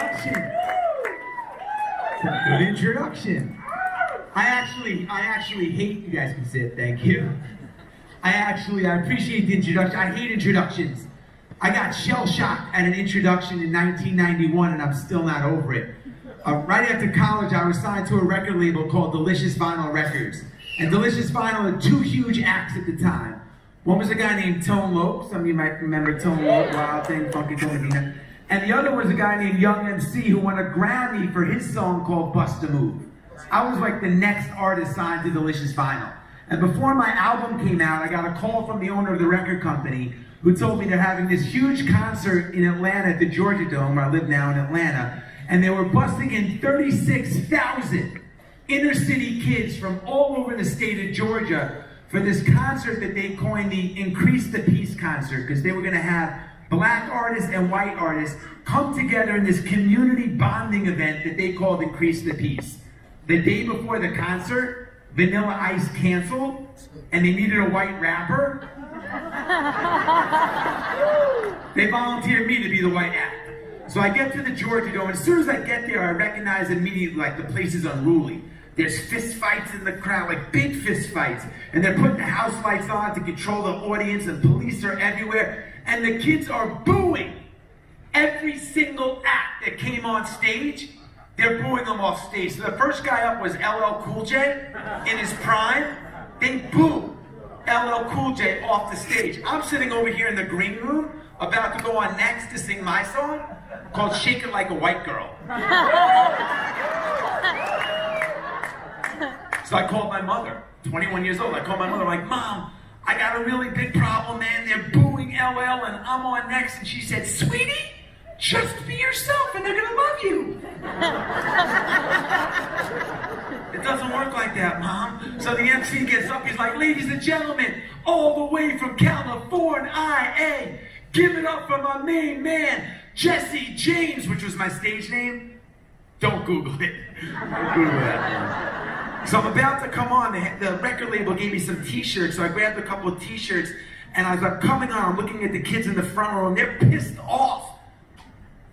introduction. Good introduction. I actually hate, you guys can sit, thank you. I appreciate the introduction. I hate introductions. I got shell-shocked at an introduction in 1991 and I'm still not over it. Right after college, I was signed to a record label called Delicious Vinyl Records. And Delicious Vinyl had two huge acts at the time. One was a guy named Tone Loc. Some of you might remember Tone Loc, Wild Thing, Funky Tone. And the other was a guy named Young MC who won a Grammy for his song called Bust a Move. I was like the next artist signed to Delicious Vinyl. And before my album came out, I got a call from the owner of the record company who told me they're having this huge concert in Atlanta at the Georgia Dome, where I live now in Atlanta, and they were busting in 36,000 inner city kids from all over the state of Georgia for this concert that they coined the Increase the Peace concert, because they were going to have black artists and white artists come together in this community bonding event that they called Increase the Peace. The day before the concert, Vanilla Ice canceled, and they needed a white rapper. They volunteered me to be the white act. So I get to the Georgia Dome, and as soon as I get there, I recognize immediately, like, the place is unruly. There's fist fights in the crowd, like big fist fights, and they're putting the house lights on to control the audience, and police are everywhere, and the kids are booing every single act that came on stage. They're booing them off stage. So the first guy up was LL Cool J in his prime. They boo LL Cool J off the stage. I'm sitting over here in the green room, about to go on next to sing my song, called Shake It Like a White Girl. So I called my mother, 21 years old. I called my mother, I'm like, Mom, I got a really big problem, man. They're booing LL and I'm on next. And she said, sweetie, just be yourself and they're gonna love you. It doesn't work like that, Mom. So the MC gets up, he's like, ladies and gentlemen, all the way from California, give it up for my main man, Jesse James, which was my stage name. Don't Google it. Don't Google that. So I'm about to come on, the record label gave me some t-shirts, so I grabbed a couple of t-shirts, and as I'm coming on, I'm looking at the kids in the front row, and they're pissed off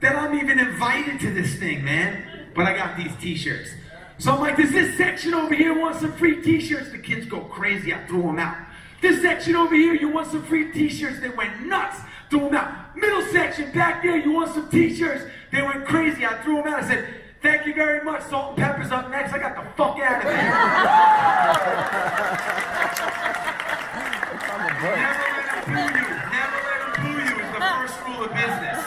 that I'm even invited to this thing, man. But I got these t-shirts. So I'm like, does this section over here want some free t-shirts? The kids go crazy, I threw them out. This section over here, you want some free t-shirts? They went nuts, threw them out. Middle section, back there, you want some t-shirts? They went crazy, I threw them out. I said, thank you very much, Salt and Pepper's up next. I got the fuck out of here. Never let them boo you. Never let them boo you is the first rule of business.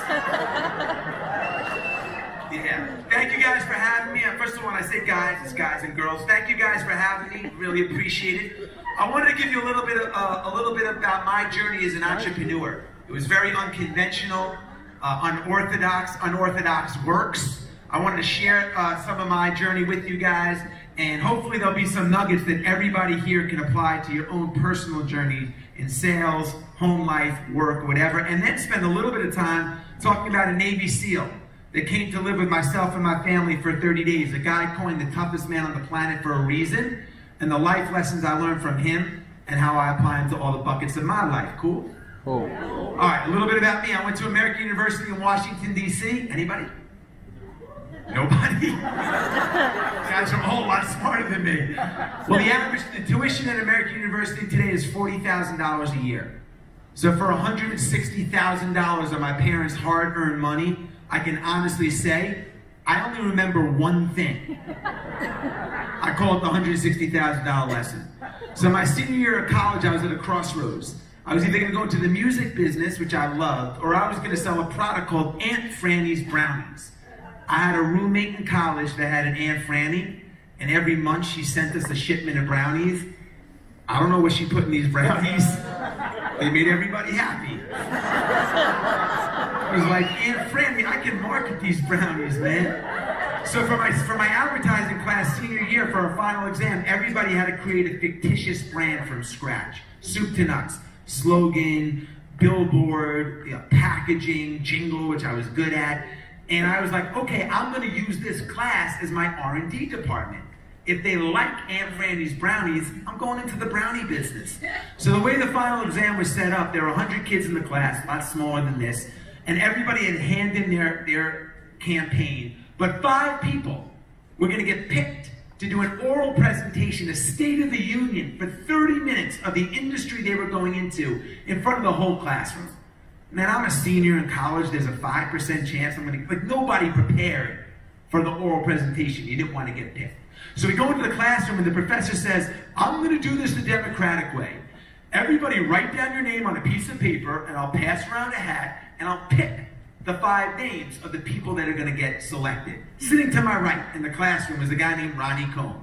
Yeah. Thank you guys for having me. First of all, when I say guys, it's guys and girls. Thank you guys for having me. Really appreciate it. I wanted to give you a little bit about my journey as an entrepreneur. It was very unconventional, unorthodox works. I wanted to share some of my journey with you guys, and hopefully there'll be some nuggets that everybody here can apply to your own personal journey in sales, home life, work, whatever, and then spend a little bit of time talking about a Navy SEAL that came to live with myself and my family for 30 days. A guy coined the toughest man on the planet for a reason, and the life lessons I learned from him and how I apply them to all the buckets of my life. Cool? Cool. All right, a little bit about me. I went to American University in Washington, D.C. Anybody? Nobody? Guys are a whole lot smarter than me. Well, the tuition at American University today is $40,000 a year. So for $160,000 of my parents' hard-earned money, I can honestly say, I only remember one thing. I call it the $160,000 lesson. So my senior year of college, I was at a crossroads. I was either going to go into the music business, which I loved, or I was going to sell a product called Aunt Franny's Brownies. I had a roommate in college that had an Aunt Franny, and every month she sent us a shipment of brownies. I don't know what she put in these brownies. They made everybody happy. It was like, Aunt Franny, I can market these brownies, man. So for my advertising class senior year, for our final exam, everybody had to create a fictitious brand from scratch. Soup to nuts, slogan, billboard, packaging, jingle, which I was good at. And I was like, okay, I'm gonna use this class as my R&D department. If they like Aunt Franny's brownies, I'm going into the brownie business. So the way the final exam was set up, there were 100 kids in the class, a lot smaller than this, and everybody had handed in their campaign, but 5 people were going to get picked to do an oral presentation, a State of the Union, for 30 minutes of the industry they were going into in front of the whole classroom. Man, I'm a senior in college. There's a 5% chance I'm going to, like, nobody prepared for the oral presentation. You didn't want to get picked. So we go into the classroom and the professor says, I'm going to do this the democratic way. Everybody write down your name on a piece of paper and I'll pass around a hat and I'll pick the 5 names of the people that are going to get selected. Sitting to my right in the classroom was a guy named Ronnie Cohn.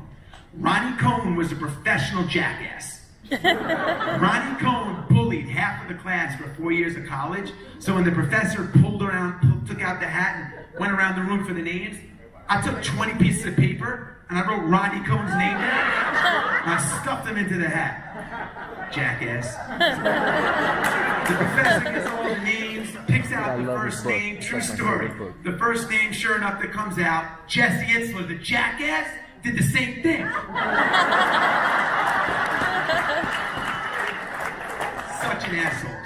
Ronnie Cohn was a professional jackass. Ronnie Cohn bullied half of the class for 4 years of college. So when the professor took out the hat and went around the room for the names, I took 20 pieces of paper and I wrote Ronnie Cohn's name down and I stuffed him into the hat. Jackass. The professor gets all the names, picks out the first name, true story. The first name, sure enough, that comes out, Jesse Itzler, the jackass, did the same thing. Such an asshole.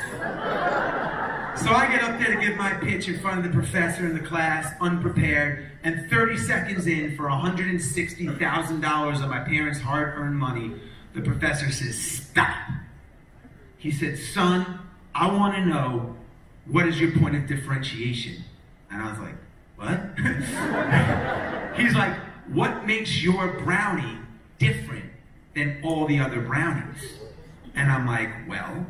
So I get up there to give my pitch in front of the professor in the class, unprepared, and 30 seconds in, for $160,000 of my parents' hard-earned money, the professor says, stop. He said, son, I want to know, what is your point of differentiation? And I was like, what? He's like, what makes your brownie different than all the other brownies? And I'm like, well,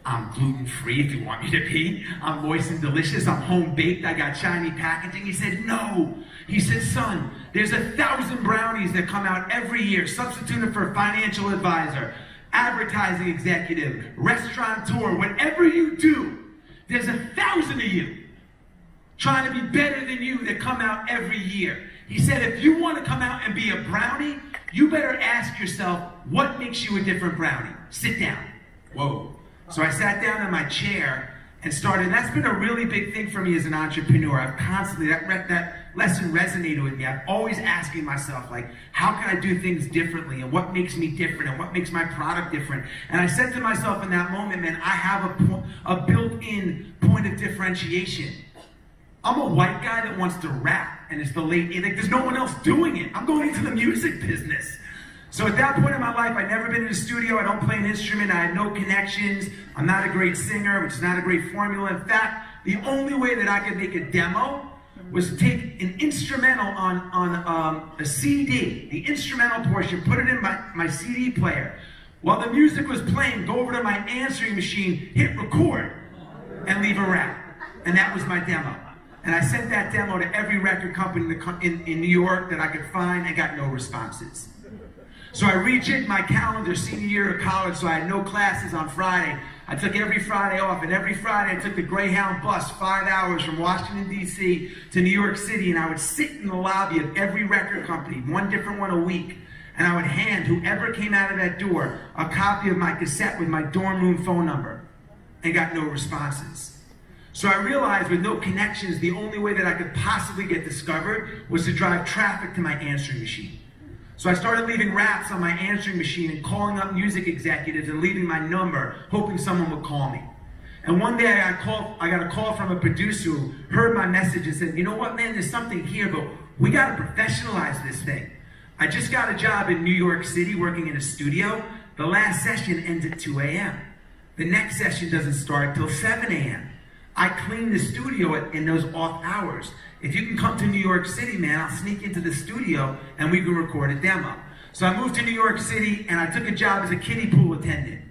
I'm gluten-free if you want me to be. I'm moist and delicious. I'm home-baked. I got shiny packaging. He said, no. He said, son, there's 1,000 brownies that come out every year, substituted for a financial advisor, advertising executive, restaurateur, whatever you do, there's 1,000 of you trying to be better than you that come out every year. He said, if you want to come out and be a brownie, you better ask yourself, what makes you a different brownie? Sit down. Whoa. So I sat down in my chair and started. That's been a really big thing for me as an entrepreneur. I've constantly, that lesson resonated with me. I'm always asking myself, like, how can I do things differently? And what makes me different? And what makes my product different? And I said to myself in that moment, man, I have a built-in point of differentiation. I'm a white guy that wants to rap, and it's the late, like, there's no one else doing it. I'm going into the music business. So at that point in my life, I'd never been in a studio. I don't play an instrument. I had no connections. I'm not a great singer, which is not a great formula. In fact, the only way that I could make a demo was to take an instrumental on a CD, the instrumental portion, put it in my CD player. While the music was playing, go over to my answering machine, hit record, and leave a rap. And that was my demo. And I sent that demo to every record company in New York that I could find and got no responses. So I rejigged my calendar senior year of college, so I had no classes on Friday. I took every Friday off, and every Friday I took the Greyhound bus 5 hours from Washington, D.C. to New York City, and I would sit in the lobby of every record company, one different one a week, and I would hand whoever came out of that door a copy of my cassette with my dorm room phone number, and got no responses. So I realized with no connections, the only way that I could possibly get discovered was to drive traffic to my answering machine. So I started leaving raps on my answering machine and calling up music executives and leaving my number, hoping someone would call me. And one day I got a call from a producer who heard my message and said, you know what, man, there's something here, but we got to professionalize this thing. I just got a job in New York City working in a studio. The last session ends at 2 a.m. The next session doesn't start till 7 a.m. I clean the studio in those off hours. If you can come to New York City, man, I'll sneak into the studio and we can record a demo. So I moved to New York City and I took a job as a kiddie pool attendant.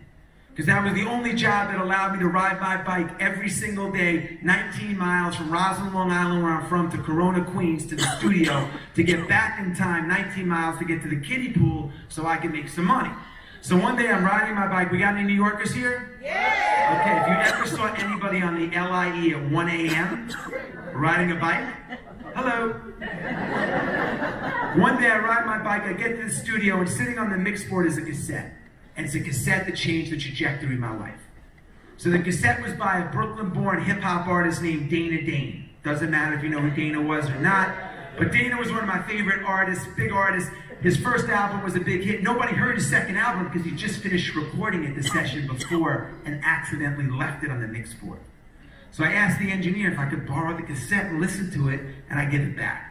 Because that was the only job that allowed me to ride my bike every single day, 19 miles from Roslyn, Long Island, where I'm from, to Corona, Queens, to the studio, to get back in time, 19 miles to get to the kiddie pool so I can make some money. So one day I'm riding my bike. We got any New Yorkers here? Yeah! Okay, if you ever saw anybody on the LIE at 1 a.m. riding a bike, hello. One day I ride my bike, I get to the studio, and sitting on the mix board is a cassette. And it's a cassette that changed the trajectory of my life. So the cassette was by a Brooklyn-born hip-hop artist named Dana Dane. Doesn't matter if you know who Dana was or not, but Dana was one of my favorite artists, big artist. His first album was a big hit. Nobody heard his second album because he just finished recording it the session before and accidentally left it on the mix board. So I asked the engineer if I could borrow the cassette and listen to it, and I give it back.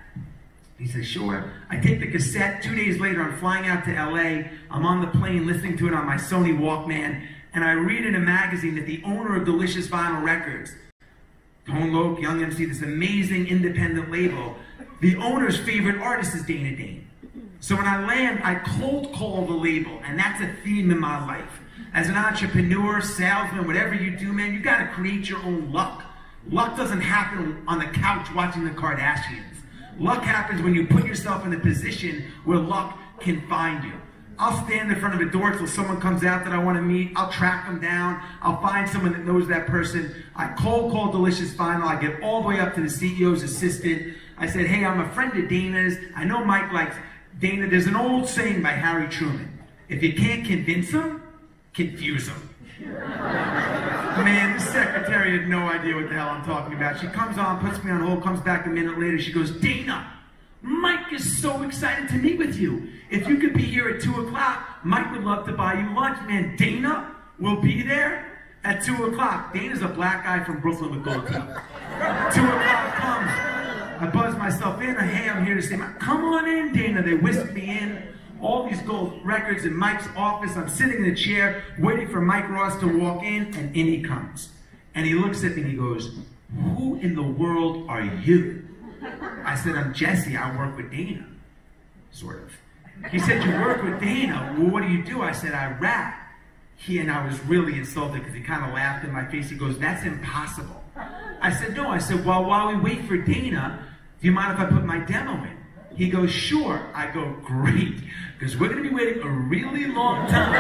He says, sure. I take the cassette. 2 days later, I'm flying out to LA. I'm on the plane listening to it on my Sony Walkman, and I read in a magazine that the owner of Delicious Vinyl Records, Tone Loc, Young MC, this amazing independent label, the owner's favorite artist is Dana Dane. So when I land, I cold call the label, and that's a theme in my life. As an entrepreneur, salesman, whatever you do, man, you gotta create your own luck. Luck doesn't happen on the couch watching the Kardashians. Luck happens when you put yourself in a position where luck can find you. I'll stand in front of a door till someone comes out that I want to meet. I'll track them down. I'll find someone that knows that person. I cold call Delicious Vinyl. I get all the way up to the CEO's assistant. I said, hey, I'm a friend of Dana's. I know Mike likes Dana. There's an old saying by Harry Truman. If you can't convince them, confuse them. Man, the secretary had no idea what the hell I'm talking about. She comes on, puts me on hold, comes back a minute later. She goes, Dana, Mike is so excited to meet with you. If you could be here at 2 o'clock, Mike would love to buy you lunch. Man, Dana will be there at 2 o'clock. Dana's a black guy from Brooklyn with gold teeth. 2 o'clock comes. I buzz myself in. Hey, I'm here to say, come on in, Dana. They whisk me in. All these gold records in Mike's office. I'm sitting in a chair waiting for Mike Ross to walk in, and in he comes. And he looks at me and he goes, who in the world are you? I said, I'm Jesse. I work with Dana. Sort of. He said, you work with Dana? Well, what do you do? I said, I rap. And I was really insulted because he kind of laughed in my face. He goes, that's impossible. I said, no. I said, well, while we wait for Dana, do you mind if I put my demo in? He goes, sure. I go, great, because we're going to be waiting a really long time.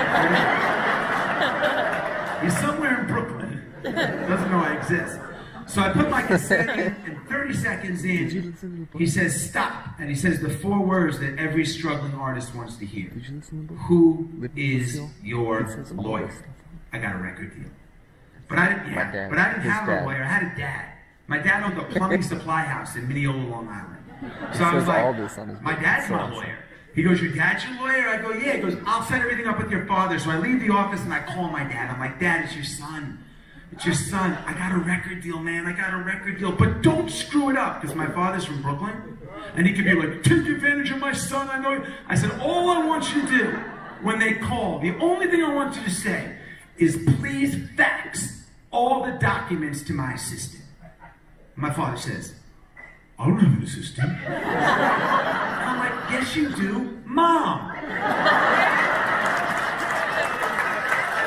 He's somewhere in Brooklyn. Doesn't know I exist. So I put my cassette in, and 30 seconds in, he says, stop. And he says the 4 words that every struggling artist wants to hear. Who is your lawyer? I got a record deal. But I didn't have a lawyer. I had a dad. My dad owned a plumbing supply house in Mineola, Long Island. So I was like, my dad's my lawyer. He goes, your dad's your lawyer? I go, yeah. He goes, I'll set everything up with your father. So I leave the office and I call my dad. I'm like, Dad, it's your son. It's your son. I got a record deal, man. I got a record deal. But don't screw it up, because my father's from Brooklyn. And he could be like, take advantage of my son. I know. I said, all I want you to do when they call, the only thing I want you to say is please fax all the documents to my assistant. My father says, I don't have an assistant. I'm like, yes you do, Mom.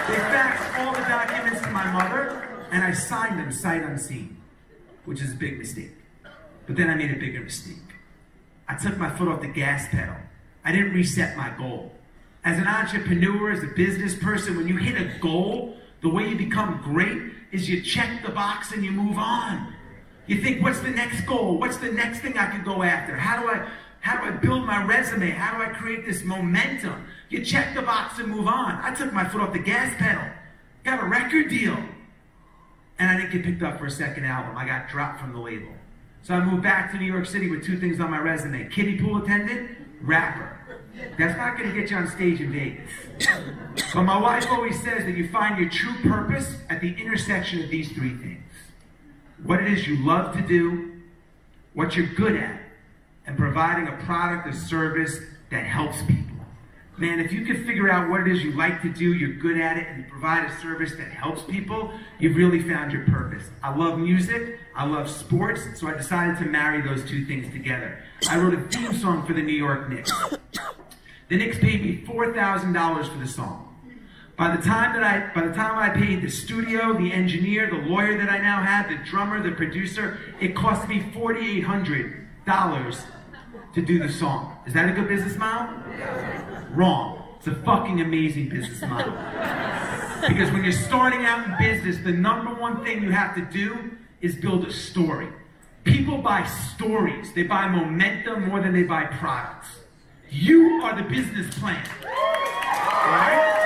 They faxed all the documents to my mother, and I signed them sight unseen, which is a big mistake. But then I made a bigger mistake. I took my foot off the gas pedal. I didn't reset my goal. As an entrepreneur, as a business person, when you hit a goal, the way you become great is you check the box and you move on. You think, what's the next goal? What's the next thing I could go after? How do I build my resume? How do I create this momentum? You check the box and move on. I took my foot off the gas pedal. Got a record deal. And I didn't get picked up for a second album. I got dropped from the label. So I moved back to New York City with 2 things on my resume. Kiddie pool attendant, rapper. That's not going to get you on stage in Vegas. But my wife always says that you find your true purpose at the intersection of these 3 things. What it is you love to do, what you're good at, and providing a product or service that helps people. Man, if you can figure out what it is you like to do, you're good at it, and you provide a service that helps people, you've really found your purpose. I love music, I love sports, so I decided to marry those 2 things together. I wrote a theme song for the New York Knicks. The Knicks paid me $4,000 for the song. By the time I paid the studio, the engineer, the lawyer that I now have, the drummer, the producer, it cost me $4,800 to do the song. Is that a good business model? Wrong. It's a fucking amazing business model. Because when you're starting out in business, the #1 thing you have to do is build a story. People buy stories. They buy momentum more than they buy products. You are the business plan. Right?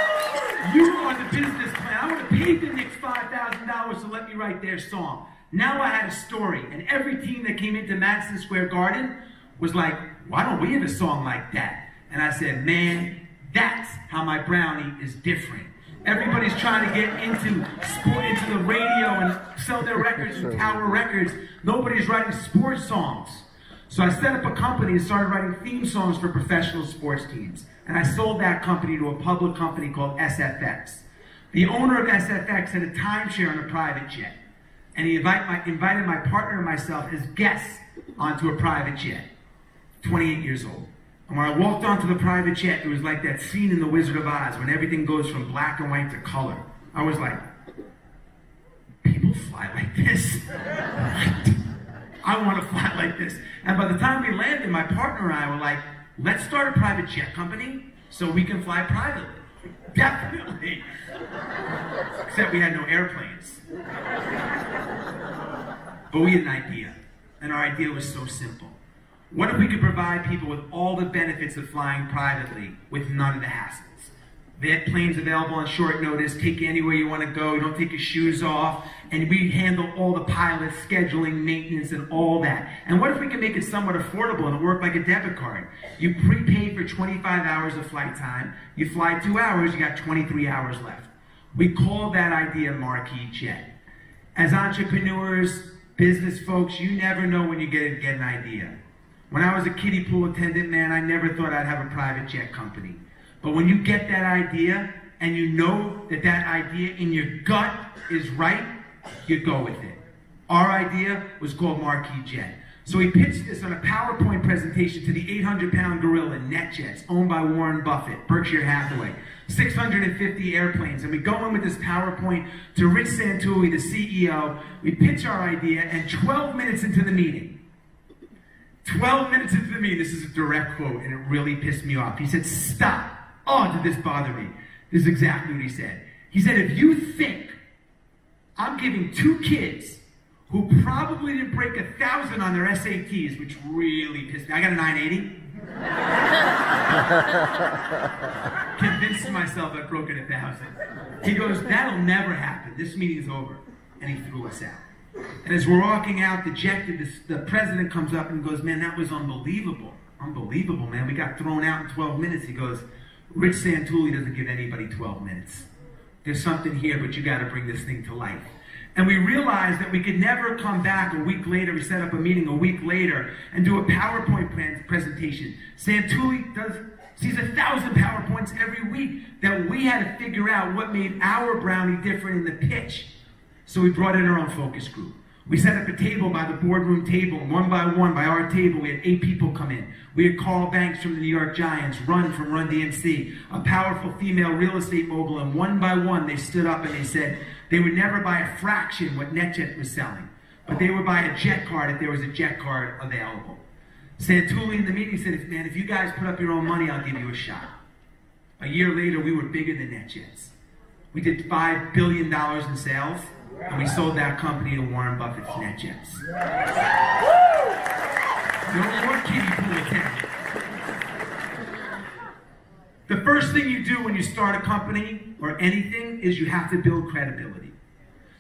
You are the business plan. I would have paid the Knicks $5,000 to let me write their song. Now I had a story, and every team that came into Madison Square Garden was like, why don't we have a song like that? And I said, man, that's how my brownie is different. Everybody's trying to get into sport, into the radio and sell their records and Tower Records. Nobody's writing sports songs. So I set up a company and started writing theme songs for professional sports teams. And I sold that company to a public company called SFX. The owner of SFX had a timeshare on a private jet. And he invited my partner and myself as guests onto a private jet. 28 years old. And when I walked onto the private jet, it was like that scene in The Wizard of Oz when everything goes from black and white to color. I was like, people fly like this? I want to fly like this. And by the time we landed, my partner and I were like, let's start a private jet company so we can fly privately. Definitely. Except we had no airplanes. But we had an idea. And our idea was so simple. What if we could provide people with all the benefits of flying privately with none of the hassles? They had planes available on short notice, take you anywhere you want to go, you don't take your shoes off, and we handle all the pilots, scheduling, maintenance, and all that. And what if we could make it somewhat affordable and it worked like a debit card? You prepay for 25 hours of flight time, you fly 2 hours, you got 23 hours left. We call that idea Marquee Jet. As entrepreneurs, business folks, you never know when you get an idea. When I was a kiddie pool attendant, man, I never thought I'd have a private jet company. But when you get that idea, and you know that that idea in your gut is right, you go with it. Our idea was called Marquee Jet. So we pitched this on a PowerPoint presentation to the 800-pound gorilla, NetJets, owned by Warren Buffett, Berkshire Hathaway. 650 airplanes. And we go in with this PowerPoint to Rich Santulli, the CEO. We pitch our idea, and 12 minutes into the meeting, 12 minutes into the meeting, this is a direct quote, and it really pissed me off. He said, stop. Oh, did this bother me? This is exactly what he said. He said, if you think I'm giving 2 kids who probably didn't break 1,000 on their SATs, which really pissed me. I got a 980. Convinced myself I'd broken 1,000. He goes, that'll never happen. This meeting's over. And he threw us out. And as we're walking out, dejected, the president comes up and goes, man, that was unbelievable. Unbelievable, man. We got thrown out in 12 minutes. He goes, Rich Santulli doesn't give anybody 12 minutes. There's something here, but you got to bring this thing to life. And we realized that we could never come back a week later. We set up a meeting a week later and do a PowerPoint presentation. Santulli sees 1,000 PowerPoints every week that we had to figure out what made our brownie different in the pitch. So we brought in our own focus group. We set up a table by the boardroom table, and one by one, by our table, we had 8 people come in. We had Carl Banks from the New York Giants, Run from Run DMC, a powerful female real estate mogul, and one by one they stood up and they said they would never buy a fraction what NetJet was selling, but they would buy a jet card if there was a jet card available. Santulli in the meeting said, man, if you guys put up your own money, I'll give you a shot. A year later, we were bigger than NetJets. We did $5 billion in sales. And we sold that company to Warren Buffett's NetJets. No more kiddie pool attendant. The first thing you do when you start a company or anything is you have to build credibility.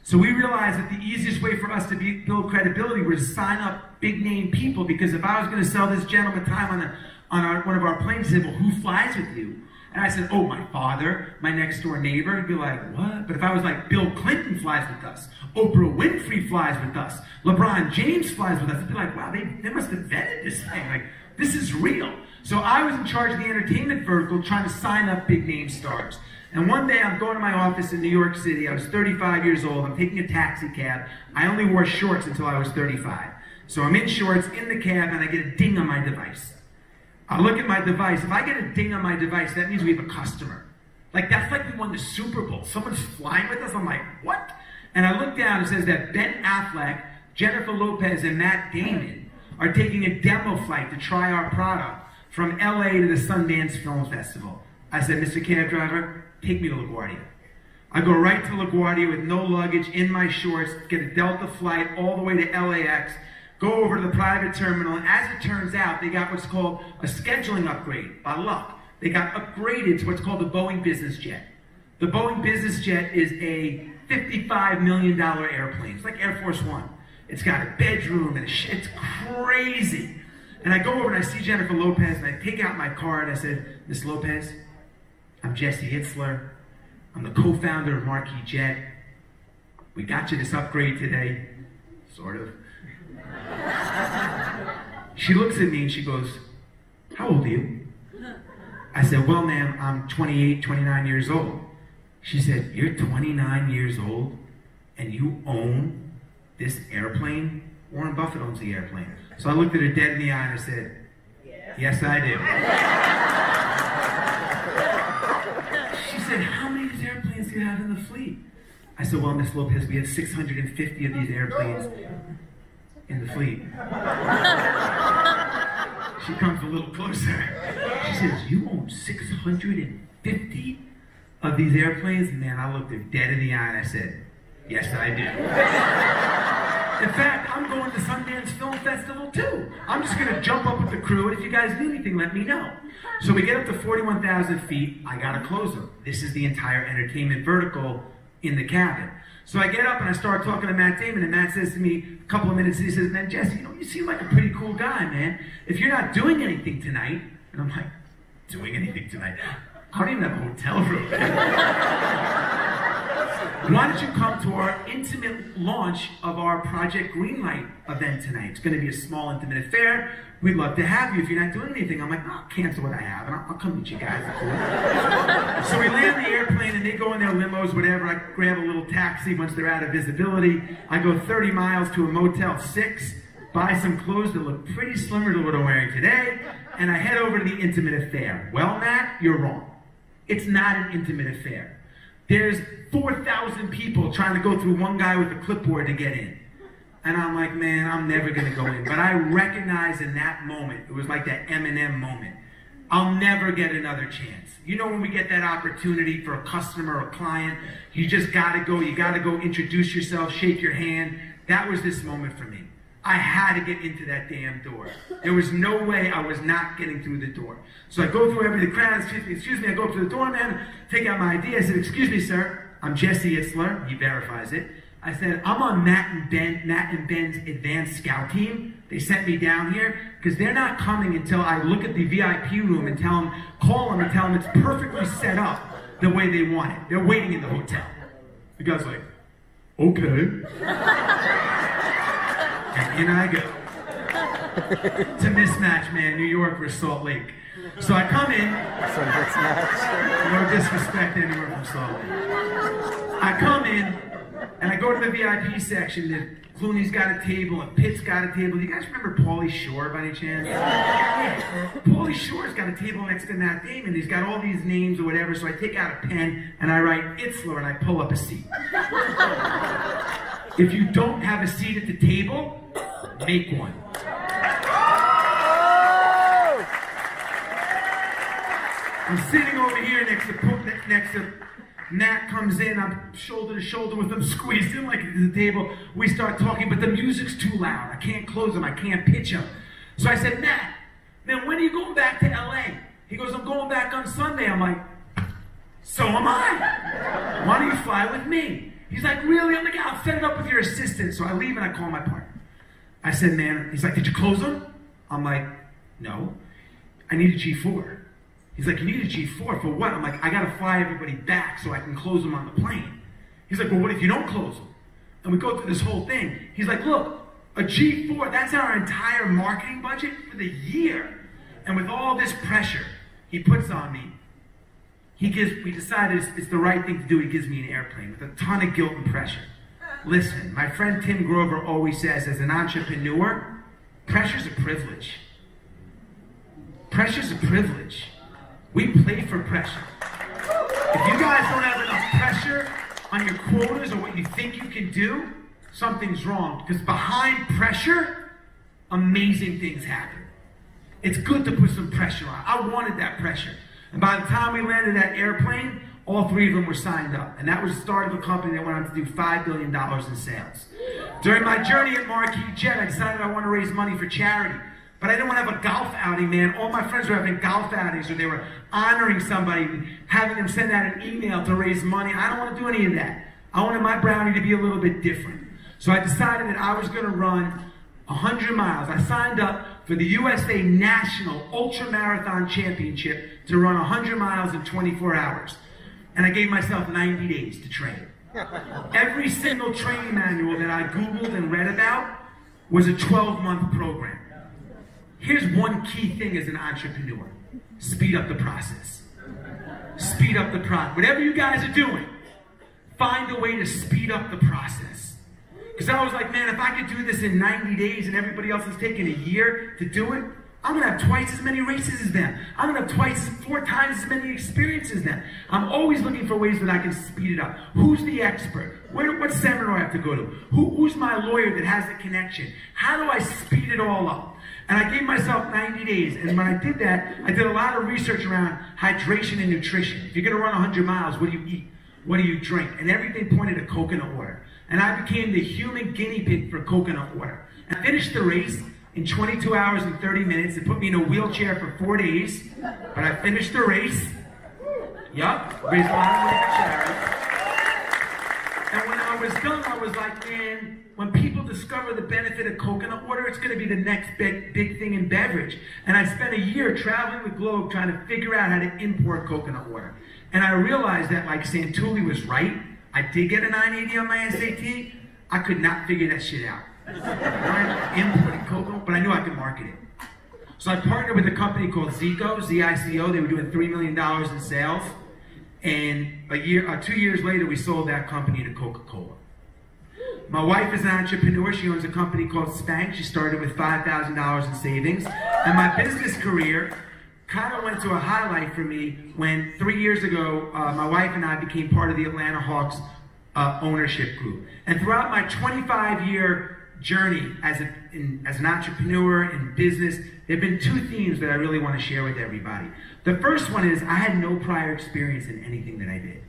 So we realized that the easiest way for us to build credibility was to sign up big name people, because if I was going to sell this gentleman time on one of our planes, he said, well, who flies with you? And I said, oh, my father, my next door neighbor. He'd be like, what? But if I was like, Bill Clinton flies with us, Oprah Winfrey flies with us, LeBron James flies with us, I'd be like, wow, they must have vetted this thing. Like, this is real. So I was in charge of the entertainment vertical trying to sign up big name stars. And one day I'm going to my office in New York City. I was 35 years old. I'm taking a taxi cab. I only wore shorts until I was 35. So I'm in shorts in the cab and I get a ding on my device. I look at my device. If I get a ding on my device, that means we have a customer. Like, that's like we won the Super Bowl. Someone's flying with us. I'm like, what? And I look down and it says that Ben Affleck, Jennifer Lopez, and Matt Damon are taking a demo flight to try our product from LA to the Sundance Film Festival. I said, Mr. Cab Driver, take me to LaGuardia. I go right to LaGuardia with no luggage, in my shorts, get a Delta flight all the way to LAX, go over to the private terminal, and as it turns out, they got what's called a scheduling upgrade, by luck. They got upgraded to what's called the Boeing Business Jet. The Boeing Business Jet is a $55 million airplane. It's like Air Force One. It's got a bedroom, and it's crazy. And I go over and I see Jennifer Lopez, and I take out my card. I said, Miss Lopez, I'm Jesse Itzler. I'm the co-founder of Marquis Jet. We got you this upgrade today, sort of. She looks at me and she goes, how old are you? I said, well, ma'am, I'm 28, 29 years old. She said, you're 29 years old and you own this airplane? Warren Buffett owns the airplane. So I looked at her dead in the eye and I said, yes, I do. She said, how many of these airplanes do you have in the fleet? I said, well, Miss Lopez, we have 650 of these airplanes in the fleet. She comes a little closer. She says, you own 650 of these airplanes? Man, I looked her dead in the eye and I said, yes, I do. In fact, I'm going to Sundance Film Festival too. I'm just going to jump up with the crew, and if you guys need anything, let me know. So we get up to 41,000 feet. I got to close them. This is the entire entertainment vertical in the cabin. So I get up and I start talking to Matt Damon, and Matt says to me a couple of minutes, he says, man, Jesse, you seem like a pretty cool guy, man. If you're not doing anything tonight, and I'm like, doing anything tonight? I don't even have a hotel room. Why don't you come to our intimate launch of our Project Greenlight event tonight? It's going to be a small, intimate affair. We'd love to have you if you're not doing anything. I'm like, I'll cancel what I have, and I'll come meet you guys. Cool. So we land the airplane, and they go in their limos, whatever. I grab a little taxi once they're out of visibility. I go 30 miles to a Motel 6, buy some clothes that look pretty similar to what I'm wearing today, and I head over to the intimate affair. Well, Matt, you're wrong. It's not an intimate affair. There's 4,000 people trying to go through one guy with a clipboard to get in. And I'm like, man, I'm never going to go in. But I recognize in that moment, it was like that Eminem moment, I'll never get another chance. You know, when we get that opportunity for a customer or a client, you just got to go. You got to go introduce yourself, shake your hand. That was this moment for me. I had to get into that damn door. There was no way I was not getting through the door. So I go through the crowd, excuse me, I go up to the doorman, take out my ID. I said, excuse me, sir, I'm Jesse Itzler. He verifies it. I said, I'm on Matt and Ben's advanced scout team. They sent me down here because they're not coming until I look at the VIP room and call them and tell them it's perfectly set up the way they want it. They're waiting in the hotel. The guy's like, okay. And in I go. It's a mismatch, man. New York versus Salt Lake. So I come in. It's a mismatch. No disrespect anywhere from Salt Lake. I come in, and I go to the VIP section. Clooney's got a table, and Pitt's got a table. Do you guys remember Pauly Shore by any chance? Yeah. Pauly Shore's got a table next to Matt Damon. He's got all these names or whatever, so I take out a pen, and I write Itzler, and I pull up a seat. If you don't have a seat at the table, make one. I'm sitting over here next to Matt comes in, I'm shoulder to shoulder with him, squeezed in like at the table. We start talking, but the music's too loud. I can't close him, I can't pitch him. So I said, Matt, man, when are you going back to LA? He goes, I'm going back on Sunday. I'm like, so am I. Why don't you fly with me? He's like, really? I'm like, I'll set it up with your assistant. So I leave and I call my partner. I said, man, he's like, did you close them? I'm like, no. I need a G4. He's like, you need a G4 for what? I'm like, I gotta fly everybody back so I can close them on the plane. He's like, well, what if you don't close them? And we go through this whole thing. He's like, look, a G4, that's our entire marketing budget for the year. And with all this pressure he puts on me, we decided it's the right thing to do. He gives me an airplane with a ton of guilt and pressure. Listen, my friend Tim Grover always says, as an entrepreneur, pressure's a privilege. Pressure's a privilege. We play for pressure. If you guys don't have enough pressure on your quotas or what you think you can do, something's wrong. Because behind pressure, amazing things happen. It's good to put some pressure on. I wanted that pressure. And by the time we landed that airplane, all three of them were signed up. And that was the start of a company that went on to do $5 billion in sales. During my journey at Marquis Jet, I decided I want to raise money for charity. But I didn't want to have a golf outing, man. All my friends were having golf outings, or they were honoring somebody and having them send out an email to raise money. I don't want to do any of that. I wanted my brownie to be a little bit different. So I decided that I was going to run 100 miles. I signed up for the USA National Ultra Marathon Championship to run 100 miles in 24 hours. and I gave myself 90 days to train. Every single training manual that I Googled and read about was a 12-month program. Here's one key thing as an entrepreneur. Speed up the process. Speed up the process. Whatever you guys are doing, find a way to speed up the process. Because I was like, man, if I could do this in 90 days and everybody else is taking a year to do it, I'm going to have twice as many races as them. I'm going to have 4 times as many experiences as them. I'm always looking for ways that I can speed it up. Who's the expert? What seminar do I have to go to? Who's my lawyer that has the connection? How do I speed it all up? And I gave myself 90 days. And when I did that, I did a lot of research around hydration and nutrition. If you're going to run 100 miles, what do you eat? What do you drink? And everything pointed to coconut water. And I became the human guinea pig for coconut water. I finished the race in 22 hours and 30 minutes. It put me in a wheelchair for 4 days, but I finished the race. Yup, raised a lot of money for charity. And when I was done, I was like, man, when people discover the benefit of coconut water, it's going to be the next big thing in beverage. And I spent a year traveling the globe trying to figure out how to import coconut water. And I realized that, like Santulli was right. I did get a 980 on my SAT. I could not figure that shit out. Importing cocoa, but I knew I could market it. So I partnered with a company called Zico, Z-I-C-O. They were doing $3 million in sales. And 2 years later, we sold that company to Coca-Cola. My wife is an entrepreneur. She owns a company called Spank. She started with $5,000 in savings. And my business career kind of went to a highlight for me when 3 years ago, my wife and I became part of the Atlanta Hawks ownership group. And throughout my 25-year journey as an entrepreneur in business, there have been 2 themes that I really want to share with everybody. The first one is I had no prior experience in anything that I did.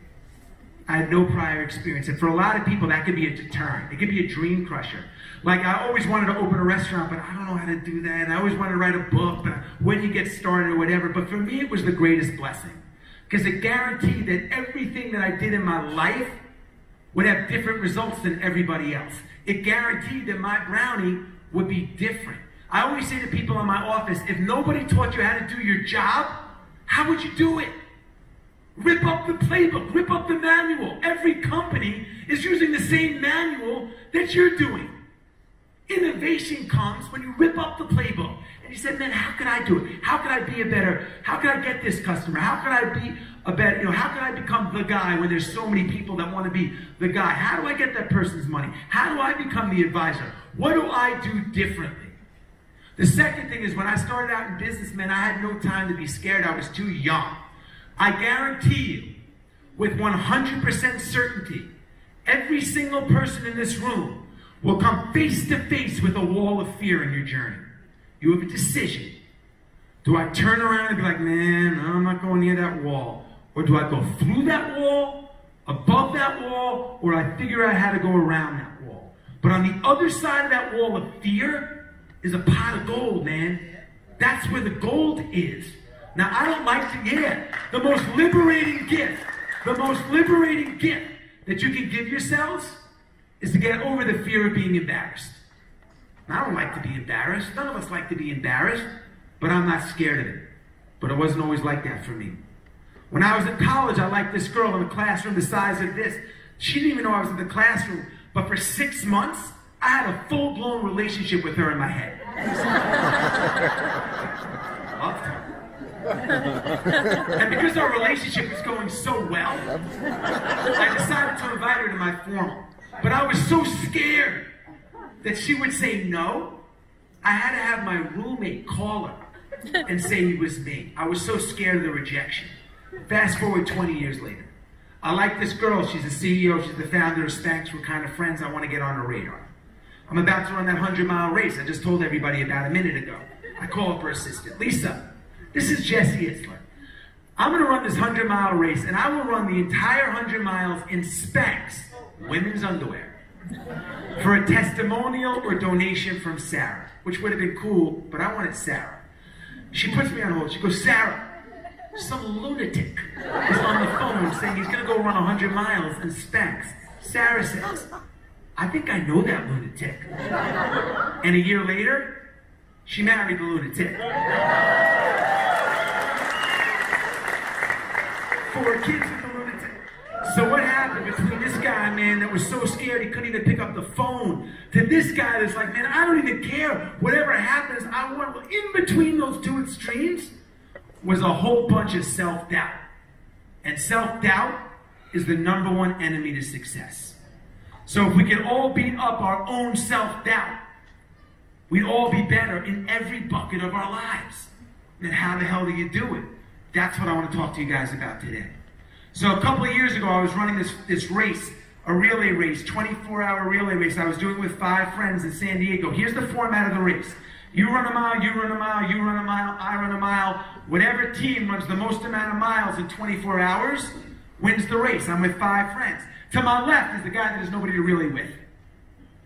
I had no prior experience. And for a lot of people, that could be a deterrent. It could be a dream crusher. Like, I always wanted to open a restaurant, but I don't know how to do that. And I always wanted to write a book, but when you get started or whatever. But for me, it was the greatest blessing. Because it guaranteed that everything that I did in my life would have different results than everybody else. It guaranteed that my brownie would be different. I always say to people in my office, if nobody taught you how to do your job, how would you do it? Rip up the playbook, rip up the manual. Every company is using the same manual that you're doing. Innovation comes when you rip up the playbook. And you said, man, how can I do it? How can I be a better, how can I get this customer? How can I be a better, how can I become the guy when there's so many people that want to be the guy? How do I get that person's money? How do I become the advisor? What do I do differently? The second thing is when I started out in business, man, I had no time to be scared. I was too young. I guarantee you, with 100% certainty, every single person in this room will come face to face with a wall of fear in your journey. You have a decision. Do I turn around and be like, man, I'm not going near that wall? Or do I go through that wall, above that wall, or I figure out how to go around that wall? But on the other side of that wall of fear is a pot of gold, man. That's where the gold is. Now, I don't like to, the most liberating gift that you can give yourselves is to get over the fear of being embarrassed. I don't like to be embarrassed. None of us like to be embarrassed, but I'm not scared of it. But it wasn't always like that for me. When I was in college, I liked this girl in a classroom the size of this. She didn't even know I was in the classroom, but for 6 months, I had a full-blown relationship with her in my head. Loved her. And because our relationship was going so well, I decided to invite her to my formal. But I was so scared that she would say no. I had to have my roommate call her and say it was me. I was so scared of the rejection. Fast forward 20 years later. I like this girl. She's a CEO. She's the founder of Spanx. We're kind of friends. I want to get on her radar. I'm about to run that 100-mile race I just told everybody about a minute ago. I call up her assistant, Lisa. This is Jesse Itzler. I'm going to run this 100-mile race, and I will run the entire 100 miles in Spanx, women's underwear, for a testimonial or donation from Sarah, which would have been cool, but I wanted Sarah. She puts me on hold. She goes, Sarah, some lunatic is on the phone saying he's going to go run 100 miles in Spanx. Sarah says, I think I know that lunatic. And a year later, she married the lunatic. 4 kids with the lunatic. So what happened between this guy, man, that was so scared he couldn't even pick up the phone, to this guy that's like, man, I don't even care. Whatever happens, I want. Well, in between those two extremes was a whole bunch of self-doubt. And self-doubt is the #1 enemy to success. So if we could all beat up our own self-doubt, we'd all be better in every bucket of our lives. Then how the hell do you do it? That's what I want to talk to you guys about today. So a couple of years ago, I was running this race, a relay race, 24-hour relay race. I was doing it with 5 friends in San Diego. Here's the format of the race. You run a mile, you run a mile, you run a mile, I run a mile. Whatever team runs the most amount of miles in 24 hours wins the race. I'm with 5 friends. To my left is the guy that has nobody to relay with.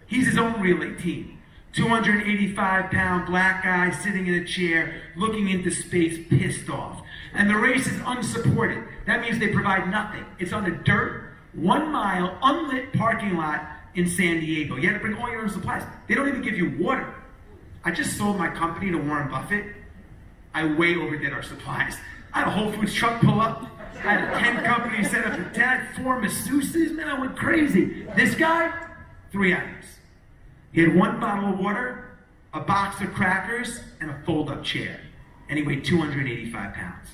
He's his own relay team. 285-pound black guy sitting in a chair, looking into space, pissed off. And the race is unsupported. That means they provide nothing. It's on a dirt, 1-mile, unlit parking lot in San Diego. You have to bring all your own supplies. They don't even give you water. I just sold my company to Warren Buffett. I way overdid our supplies. I had a Whole Foods truck pull up. I had a 10 company set up a tent, 4 masseuses. Man, I went crazy. This guy, 3 items. He had 1 bottle of water, a box of crackers, and a fold-up chair. And he weighed 285 pounds.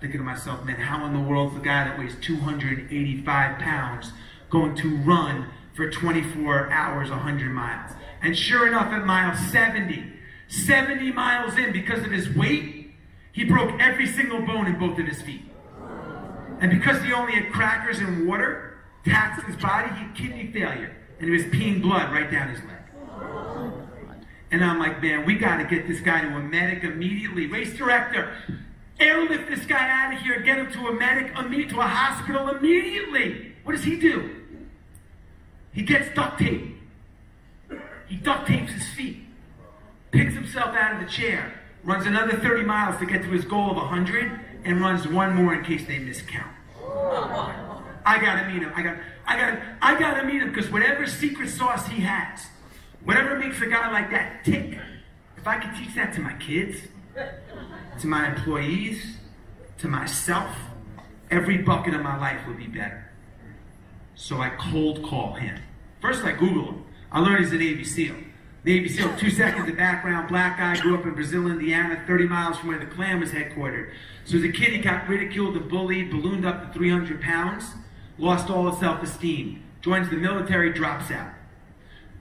Thinking to myself, man, how in the world is the guy that weighs 285 pounds going to run for 24 hours, 100 miles? And sure enough, at mile 70 miles in, because of his weight, he broke every single bone in both of his feet. And because he only had crackers and water, taxed his body, he had kidney failure. And he was peeing blood right down his leg. And I'm like, man, we got to get this guy to a medic immediately. Race director, airlift this guy out of here, get him to a medic, to a hospital immediately. What does he do? He gets duct tape. He duct tapes his feet, picks himself out of the chair, runs another 30 miles to get to his goal of 100, and runs 1 more in case they miscount. I gotta meet him. I gotta meet him, because whatever secret sauce he has, whatever makes a guy like that tick, if I could teach that to my kids, to my employees, to myself, every bucket of my life would be better. So I cold call him. First I Google him. I learned he's a Navy SEAL. Navy SEAL, 2 seconds of background, black guy, grew up in Brazil, Indiana, 30 miles from where the Klan was headquartered. So as a kid, he got ridiculed and bullied, ballooned up to 300 pounds, lost all his self-esteem, joins the military, drops out.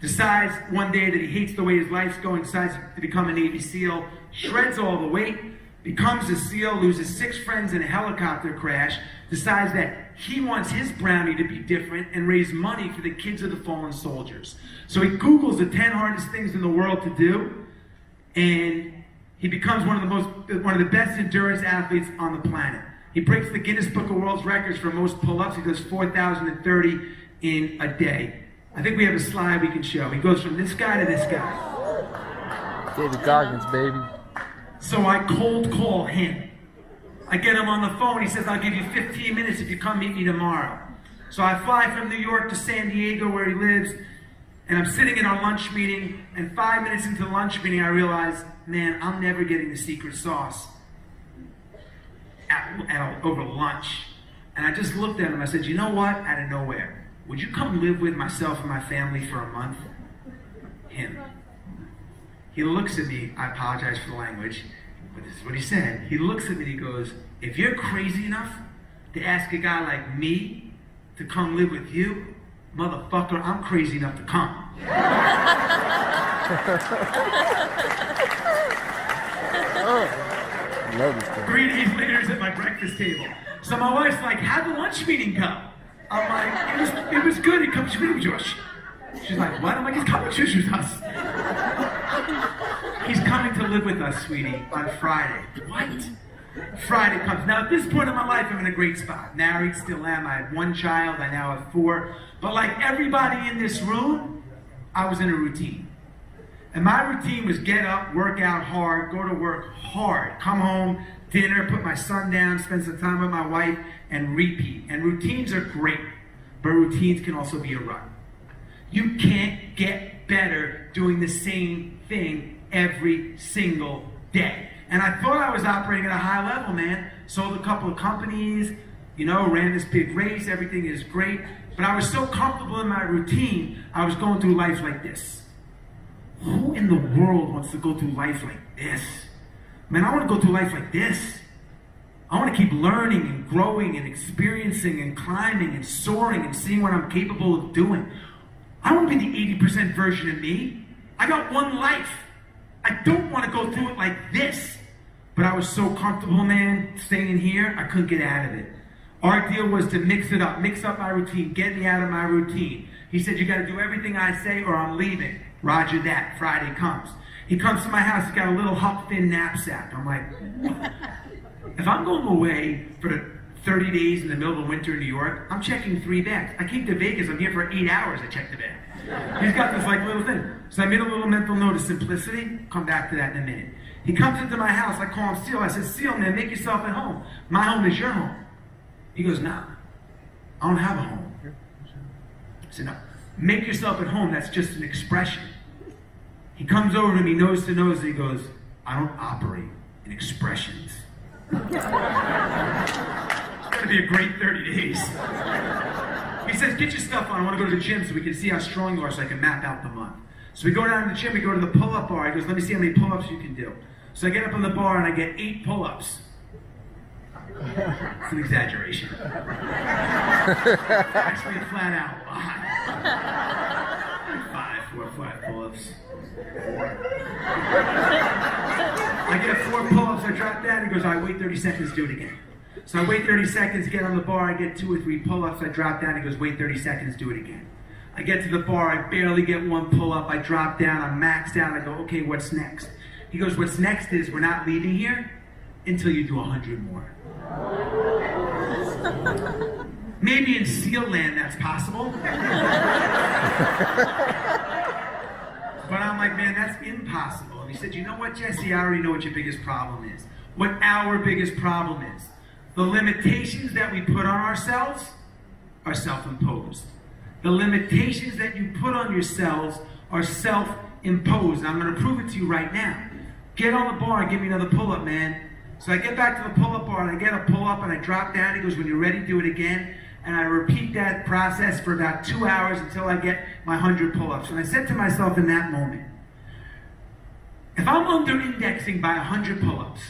Decides one day that he hates the way his life's going, decides to become a Navy SEAL, shreds all the weight, becomes a SEAL, loses 6 friends in a helicopter crash, decides that he wants his brownie to be different and raise money for the kids of the fallen soldiers. So he Googles the 10 hardest things in the world to do, and he becomes one of the best endurance athletes on the planet. He breaks the Guinness Book of World Records for most pull-ups. He does 4,030 in a day. I think we have a slide we can show. He goes from this guy to this guy. David Goggins, baby. So I cold call him. I get him on the phone. He says, I'll give you 15 minutes if you come meet me tomorrow. So I fly from New York to San Diego, where he lives, and I'm sitting in our lunch meeting, and 5 minutes into the lunch meeting, I realize, man, I'm never getting the secret sauce over lunch. And I just looked at him. I said, you know what? Out of nowhere, would you come live with myself and my family for a month? Him. He looks at me. I apologize for the language, but this is what he said. He looks at me and he goes, if you're crazy enough to ask a guy like me to come live with you, motherfucker, I'm crazy enough to come. 3 days later, he's at my breakfast table. So my wife's like, how'd the lunch meeting go? I'm like, it was good. He comes with Josh. She's like, what? I'm like, he's coming with us. He's coming to live with us, sweetie, on Friday. What? Friday comes. Now, at this point in my life, I'm in a great spot. Married, still am. I had 1 child. I now have 4. But like everybody in this room, I was in a routine. And my routine was get up, work out hard, go to work hard, come home, dinner, put my son down, spend some time with my wife, and repeat. And routines are great, but routines can also be a rut. You can't get better doing the same thing every single day. And I thought I was operating at a high level, man. Sold a couple of companies, you know, ran this big race, everything is great. But I was so comfortable in my routine, I was going through life like this. Who in the world wants to go through life like this? Man, I want to go through life like this. I want to keep learning and growing and experiencing and climbing and soaring and seeing what I'm capable of doing. I want to be the 80% version of me. I got one life. I don't want to go through it like this. But I was so comfortable, man, staying here, I couldn't get out of it. Our deal was to mix it up, mix up my routine, get me out of my routine. He said, you got to do everything I say or I'm leaving. Roger that. Friday comes. He comes to my house, he's got a little Huck Finn knapsack. I'm like, what? If I'm going away for 30 days in the middle of winter in New York, I'm checking 3 bags. I came to Vegas, I'm here for 8 hours, I checked the bag. He's got this like little thing. So I made a little mental note of simplicity. Come back to that in a minute. He comes into my house, I call him Seal. I said, Seal, man, make yourself at home. My home is your home. He goes, nah, I don't have a home. I said, no, make yourself at home, that's just an expression. He comes over to me nose to nose and he goes, I don't operate in expressions. It's going to be a great 30 days. He says, get your stuff on. I want to go to the gym so we can see how strong you are so I can map out the month. So we go down to the gym, we go to the pull-up bar. He goes, let me see how many pull-ups you can do. So I get up on the bar and I get 8 pull-ups. It's an exaggeration. Actually, a flat out lie. 4 or 5 pull-ups. 4. I get 4 pull-ups, I drop down, he goes, all right, wait 30 seconds, do it again. So I wait 30 seconds, get on the bar, I get 2 or 3 pull-ups, I drop down, he goes, wait 30 seconds, do it again. I get to the bar, I barely get 1 pull-up, I drop down, I'm maxed out, I go, okay, what's next? He goes, what's next is, we're not leaving here until you do 100 more. Maybe in SEAL land that's possible. But I'm like, man, that's impossible. And he said, you know what, Jesse, I already know what your biggest problem is. What our biggest problem is. The limitations that we put on ourselves are self-imposed. The limitations that you put on yourselves are self-imposed. And I'm going to prove it to you right now. Get on the bar and give me another pull-up, man. So I get back to the pull-up bar and I get a pull-up and I drop down. He goes, when you're ready, do it again. And I repeat that process for about 2 hours until I get my 100 pull-ups. And I said to myself in that moment, if I'm under-indexing by 100 pull-ups,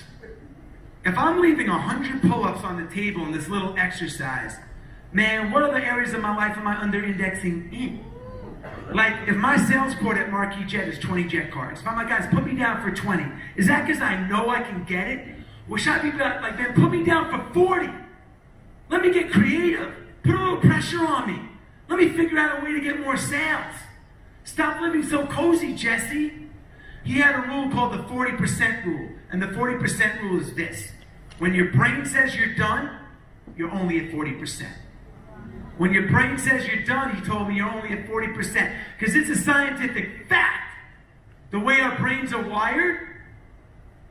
if I'm leaving 100 pull-ups on the table in this little exercise, man, what other areas of my life am I under-indexing in? Like, if my sales quote at Marquis Jet is 20 jet cards, if I'm like, guys, put me down for 20, is that because I know I can get it? Or should I be like, man, put me down for 40? Let me get creative. Put a little pressure on me. Let me figure out a way to get more sales. Stop living so cozy, Jesse. He had a rule called the 40% rule. And the 40% rule is this. When your brain says you're done, you're only at 40%. When your brain says you're done, he told me you're only at 40%. Because it's a scientific fact. The way our brains are wired,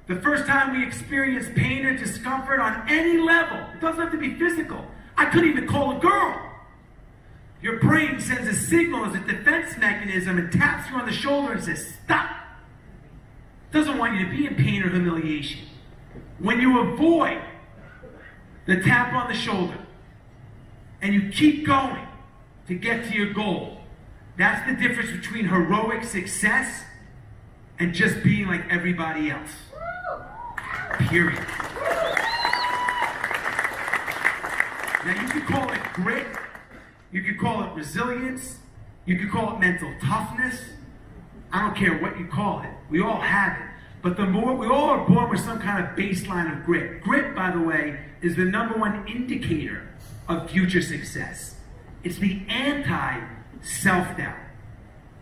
the first time we experience pain or discomfort on any level, it doesn't have to be physical. I couldn't even call a girl. Your brain sends a signal as a defense mechanism and taps you on the shoulder and says, stop. It doesn't want you to be in pain or humiliation. When you avoid the tap on the shoulder and you keep going to get to your goal, that's the difference between heroic success and just being like everybody else. Period. Now you could call it grit, you could call it resilience, you could call it mental toughness. I don't care what you call it. We all have it. But we all are born with some kind of baseline of grit. Grit, by the way, is the #1 indicator of future success. It's the anti-self-doubt.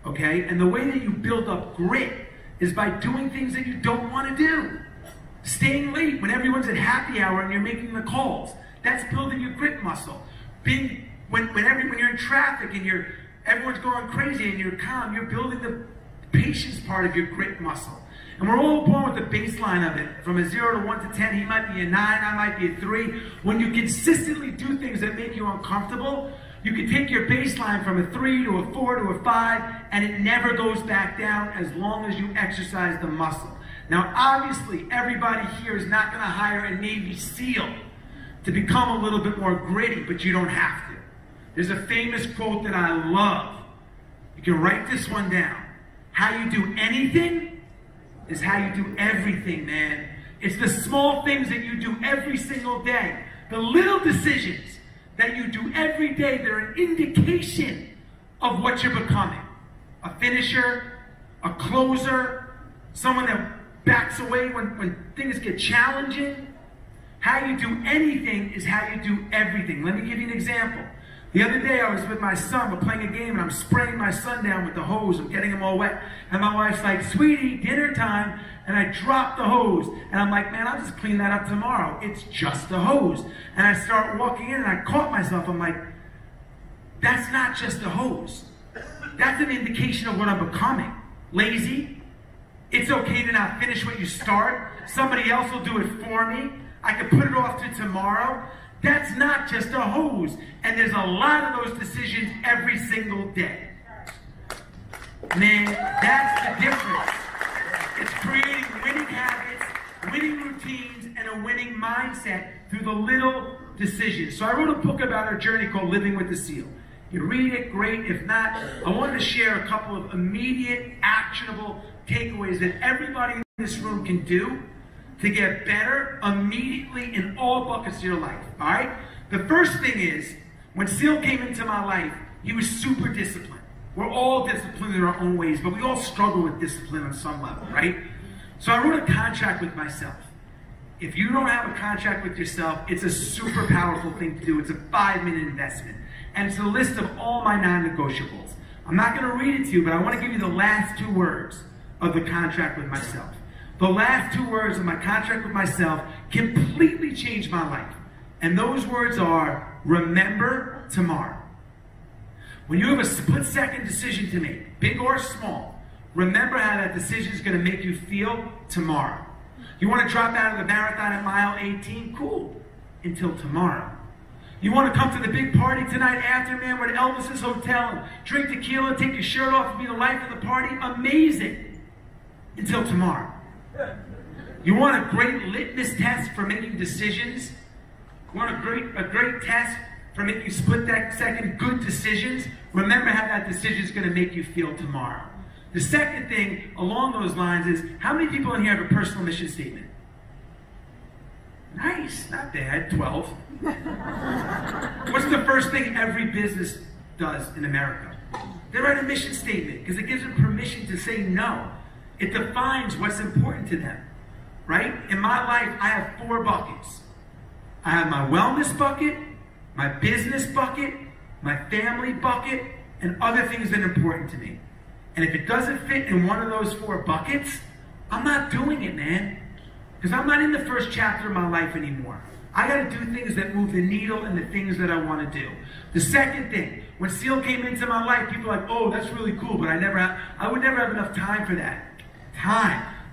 Okay? And the way that you build up grit is by doing things that you don't want to do. Staying late when everyone's at happy hour and you're making the calls. That's building your grit muscle. When you're in traffic and everyone's going crazy and you're calm, you're building the patience part of your grit muscle. And we're all born with the baseline of it. From a 0 to 1 to 10, he might be a 9, I might be a 3. When you consistently do things that make you uncomfortable, you can take your baseline from a 3 to a 4 to a 5, and it never goes back down as long as you exercise the muscle. Now, obviously, everybody here is not going to hire a Navy SEAL to become a little bit more gritty, but you don't have to. There's a famous quote that I love. You can write this one down. How you do anything is how you do everything, man. It's the small things that you do every single day. The little decisions that you do every day, they're an indication of what you're becoming. A finisher, a closer, someone that backs away when things get challenging. How you do anything is how you do everything. Let me give you an example. The other day I was with my son, we're playing a game, and I'm spraying my son down with the hose. I'm getting him all wet. And my wife's like, sweetie, dinner time. And I drop the hose. And I'm like, man, I'll just clean that up tomorrow. It's just a hose. And I start walking in, and I caught myself. I'm like, that's not just a hose. That's an indication of what I'm becoming. Lazy. It's okay to not finish what you start. Somebody else will do it for me. I can put it off to tomorrow. That's not just a hose. And there's a lot of those decisions every single day. Man, that's the difference. It's creating winning habits, winning routines, and a winning mindset through the little decisions. So I wrote a book about our journey called Living with the Seal. You read it, great. If not, I wanted to share a couple of immediate, actionable takeaways that everybody in this room can do to get better immediately in all buckets of your life, all right? The first thing is, when Seal came into my life, he was super disciplined. We're all disciplined in our own ways, but we all struggle with discipline on some level, right? So I wrote a contract with myself. If you don't have a contract with yourself, it's a super powerful thing to do. It's a 5-minute investment. And it's a list of all my non-negotiables. I'm not going to read it to you, but I want to give you the last 2 words of the contract with myself. The last 2 words of my contract with myself completely changed my life. And those words are, remember tomorrow. When you have a split-second decision to make, big or small, remember how that decision is going to make you feel tomorrow. You want to drop out of the marathon at mile 18? Cool. Until tomorrow. You want to come to the big party tonight after, man, we're at Elvis's hotel and drink tequila, take your shirt off and be the life of the party? Amazing. Until tomorrow. You want a great litmus test for making decisions? You want a great test for making split-second good decisions? Remember how that decision is going to make you feel tomorrow. The second thing along those lines is, how many people in here have a personal mission statement? Nice, not bad, 12. What's the first thing every business does in America? They write a mission statement because it gives them permission to say no. It defines what's important to them, right? In my life, I have 4 buckets. I have my wellness bucket, my business bucket, my family bucket, and other things that are important to me. And if it doesn't fit in one of those 4 buckets, I'm not doing it, man. Because I'm not in the first chapter of my life anymore. I got to do things that move the needle and the things that I want to do. The second thing, when Seal came into my life, people are like, oh, that's really cool, but I would never have enough time for that.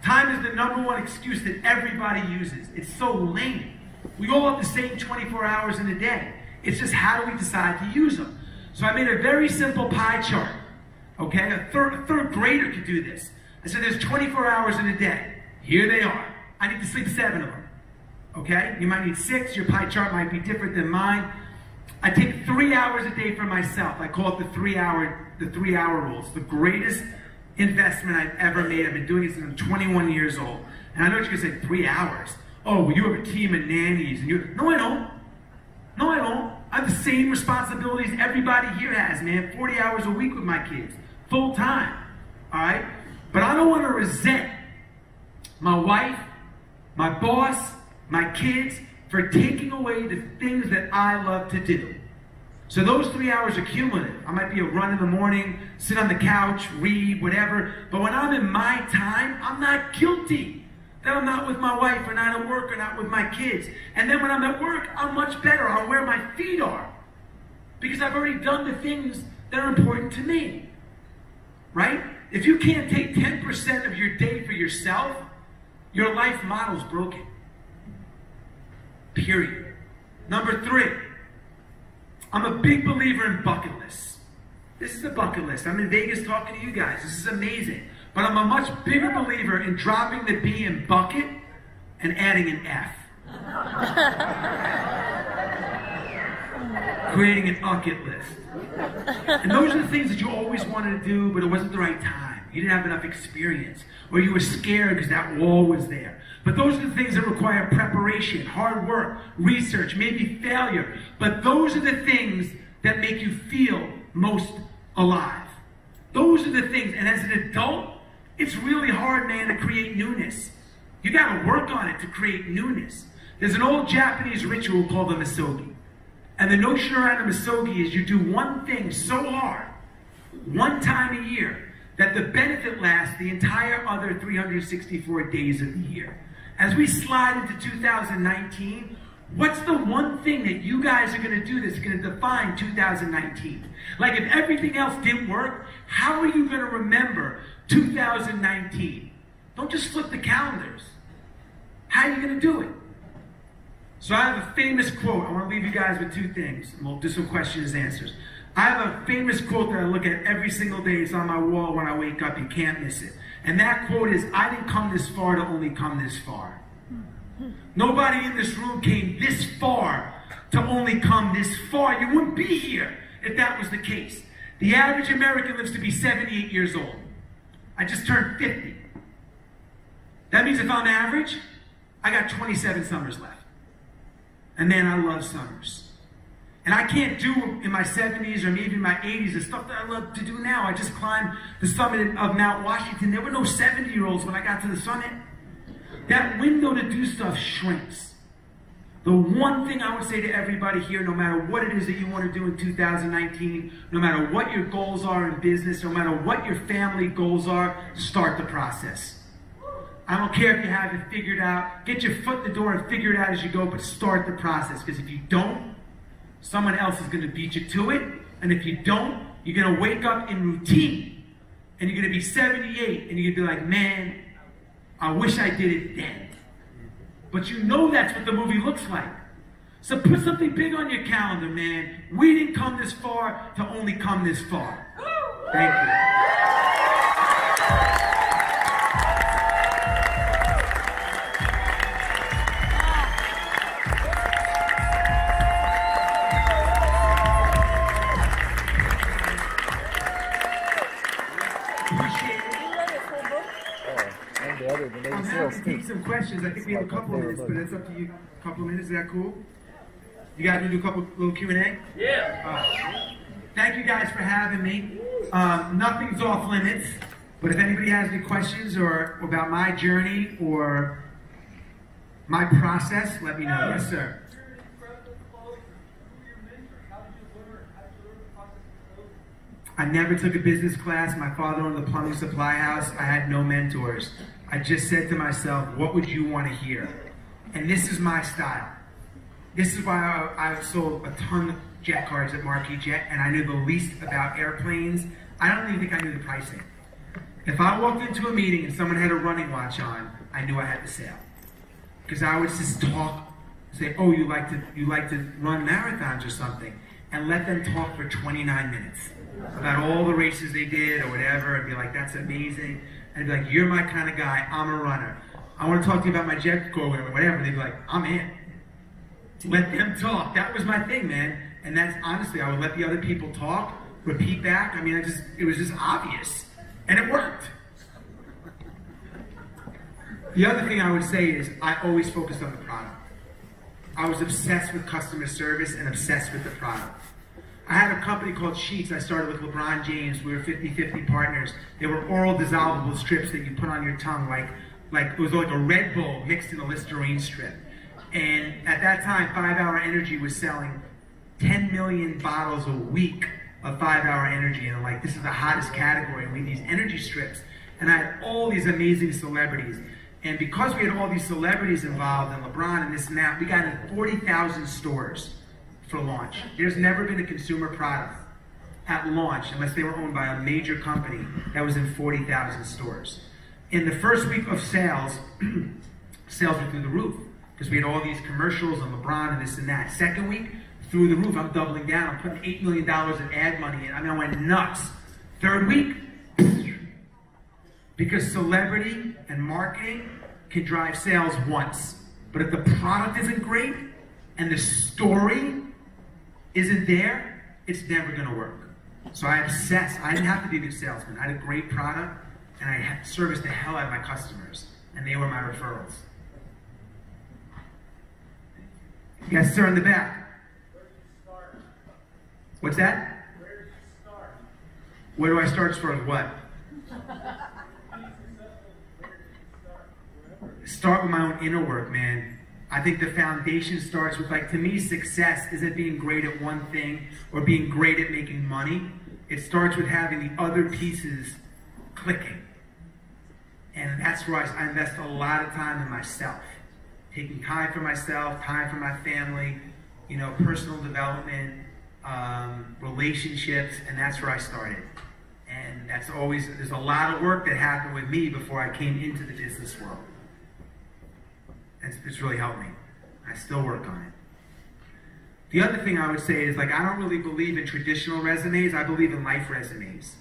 Time is the #1 excuse that everybody uses. It's so lame. We all have the same 24 hours in a day. It's just how do we decide to use them? So I made a very simple pie chart. Okay, a third grader could do this. I said there's 24 hours in a day. Here they are. I need to sleep 7 of them. Okay, you might need 6. Your pie chart might be different than mine. I take 3 hours a day for myself. I call it the 3-hour rule. It's the greatest investment I've ever made. I've been doing it since I'm 21 years old. And I know what you're going to say, 3 hours. Oh, well, you have a team of nannies. And no, I don't. No, I don't. I have the same responsibilities everybody here has, man. 40 hours a week with my kids. Full time. All right? But I don't want to resent my wife, my boss, my kids for taking away the things that I love to do. So those 3 hours are cumulative. I might be a run in the morning, sit on the couch, read, whatever. But when I'm in my time, I'm not guilty that I'm not with my wife or not at work or not with my kids. And then when I'm at work, I'm much better on where my feet are. Because I've already done the things that are important to me. Right? If you can't take 10% of your day for yourself, your life model's broken. Period. Number 3, I'm a big believer in bucket lists. This is a bucket list. I'm in Vegas talking to you guys. This is amazing. But I'm a much bigger believer in dropping the B in bucket and adding an F. creating an bucket list. And those are the things that you always wanted to do, but it wasn't the right time. You didn't have enough experience, or you were scared because that wall was there. But those are the things that require preparation, hard work, research, maybe failure. But those are the things that make you feel most alive. Those are the things, and as an adult, it's really hard, man, to create newness. You gotta work on it to create newness. There's an old Japanese ritual called the misogi. And the notion around the misogi is you do one thing so hard, one time a year, that the benefit lasts the entire other 364 days of the year. As we slide into 2019, what's the one thing that you guys are gonna do that's gonna define 2019? Like if everything else didn't work, how are you gonna remember 2019? Don't just flip the calendars. How are you gonna do it? So I have a famous quote. I want to leave you guys with two things. And we'll do some questions and answers. I have a famous quote that I look at every single day. It's on my wall when I wake up. You can't miss it. And that quote is, I didn't come this far to only come this far. Nobody in this room came this far to only come this far. You wouldn't be here if that was the case. The average American lives to be 78 years old. I just turned 50. That means if I'm average, I got 27 summers left. And man, I love summers. And I can't do in my 70s or maybe my 80s the stuff that I love to do now. I just climbed the summit of Mount Washington. There were no 70-year-olds when I got to the summit. That window to do stuff shrinks. The one thing I would say to everybody here, no matter what it is that you want to do in 2019, no matter what your goals are in business, no matter what your family goals are, start the process. I don't care if you have it figured out. Get your foot in the door and figure it out as you go, but start the process. Because if you don't, someone else is going to beat you to it. And if you don't, you're going to wake up in routine. And you're going to be 78, and you're going to be like, man, I wish I did it then. But you know that's what the movie looks like. So put something big on your calendar, man. We didn't come this far to only come this far. Thank you. I'm happy to take some questions. I think we have a couple of minutes, but it's up to you. A couple of minutes, is that cool? You guys want to do a couple little Q&A? Yeah. Thank you guys for having me. Nothing's off limits, but if anybody has any questions or about my journey or my process, let me know. Yes, sir. I never took a business class. My father owned the plumbing supply house. I had no mentors. I just said to myself, what would you want to hear? And this is my style. This is why I sold a ton of jet cards at Marquis Jet, and I knew the least about airplanes. I don't even think I knew the pricing. If I walked into a meeting and someone had a running watch on, I knew I had the sale. Because I would just talk, say, oh, you like to run marathons or something, and let them talk for 29 minutes about all the races they did or whatever, and be like, that's amazing. And I'd be like, you're my kind of guy, I'm a runner. I want to talk to you about my jet program or whatever. And they'd be like, I'm in. Let them talk. That was my thing, man. And that's honestly, I would let the other people talk, repeat back. I mean, it was just obvious. And it worked. The other thing I would say is I always focused on the product. I was obsessed with customer service and obsessed with the product. I had a company called Sheets. I started with LeBron James. We were 50-50 partners. They were oral dissolvable strips that you put on your tongue, like it was like a Red Bull mixed in a Listerine strip. And at that time, 5-Hour Energy was selling 10 million bottles a week of 5-Hour Energy. And I'm like, this is the hottest category. We need these energy strips. And I had all these amazing celebrities. And because we had all these celebrities involved, and LeBron and this and that, we got in 40,000 stores for launch. There's never been a consumer product at launch, unless they were owned by a major company, that was in 40,000 stores. In the first week of sales, sales were through the roof, because we had all these commercials on LeBron and this and that. Second week, through the roof. I'm doubling down. I'm putting $8 million in ad money in. I mean, I went nuts. Third week, because celebrity and marketing can drive sales once. But if the product isn't great, and the story isn't there, it's never going to work. So I obsessed. I didn't have to be a good salesman. I had a great product, and I serviced the hell out of my customers, and they were my referrals. Yes, sir, in the back. Where did you start? What's that? Where did you start? Where do I start as far as what? Start with my own inner work, man. I think the foundation starts with, like, to me, success isn't being great at one thing or being great at making money. It starts with having the other pieces clicking. And that's where I invest a lot of time in myself. Taking time for myself, time for my family, you know, personal development, relationships, and that's where I started. And that's always, there's a lot of work that happened with me before I came into the business world. It's really helped me. I still work on it. The other thing I would say is, like, I don't really believe in traditional resumes. I believe in life resumes.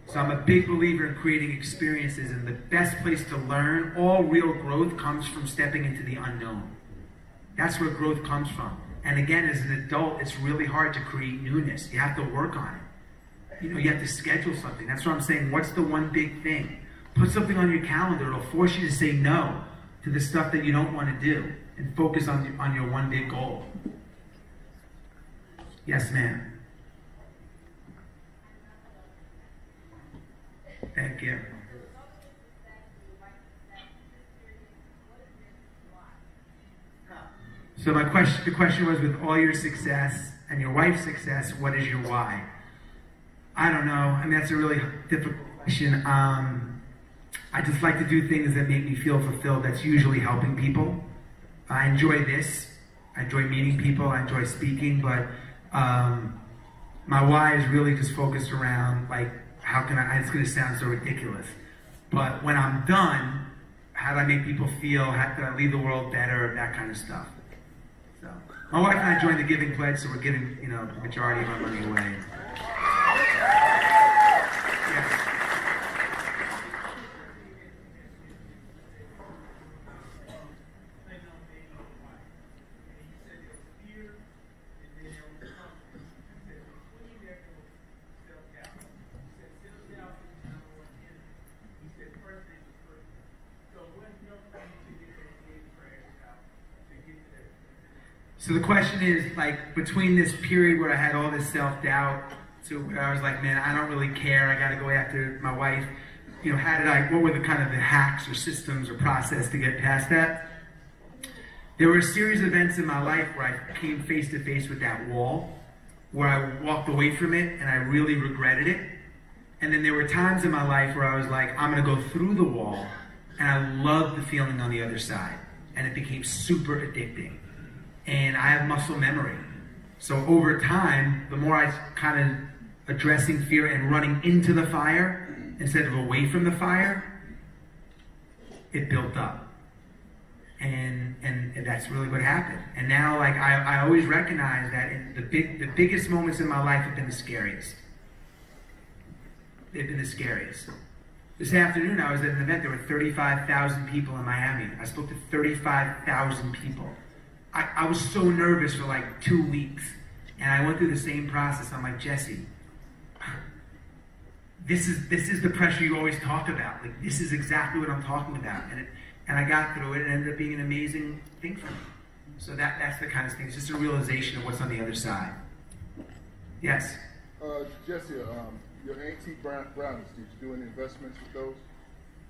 So I'm a big believer in creating experiences, and the best place to learn, all real growth comes from stepping into the unknown. That's where growth comes from. And again, as an adult, it's really hard to create newness. You have to work on it. You know, you have to schedule something. That's what I'm saying. What's the one big thing? Put something on your calendar. It'll force you to say no to the stuff that you don't want to do and focus on your one big goal. Yes, ma'am. Thank you. So the question was, with all your success and your wife's success, what is your why? I don't know. I mean, that's a really difficult question. I just like to do things that make me feel fulfilled. That's usually helping people. I enjoy this. I enjoy meeting people. I enjoy speaking. But my why is really just focused around, like, how can I, it's going to sound so ridiculous, but when I'm done, how do I make people feel? How can I leave the world better? That kind of stuff. So my wife and I joined the Giving Pledge, so we're giving, you know, the majority of our money away. Yeah. So the question is, like, between this period where I had all this self-doubt to where I was like, man, I don't really care, I gotta go after my wife, you know, what were the kind of the hacks or systems or process to get past that? There were a series of events in my life where I came face to face with that wall, where I walked away from it and I really regretted it. And then there were times in my life where I was like, I'm gonna go through the wall, and I loved the feeling on the other side. And it became super addicting. And I have muscle memory. So over time, the more I kind of addressing fear and running into the fire instead of away from the fire, it built up. And that's really what happened. And now, like, I always recognize that the biggest moments in my life have been the scariest. They've been the scariest. This afternoon, I was at an event. There were 35,000 people in Miami. I spoke to 35,000 people. I was so nervous for like 2 weeks, and I went through the same process. I'm like, Jesse, this is the pressure you always talk about. Like, this is exactly what I'm talking about, and I got through it, and it ended up being an amazing thing for me. So that's the kind of thing. It's just a realization of what's on the other side. Yes. Jesse, your antique brownies. Did you do any investments with those?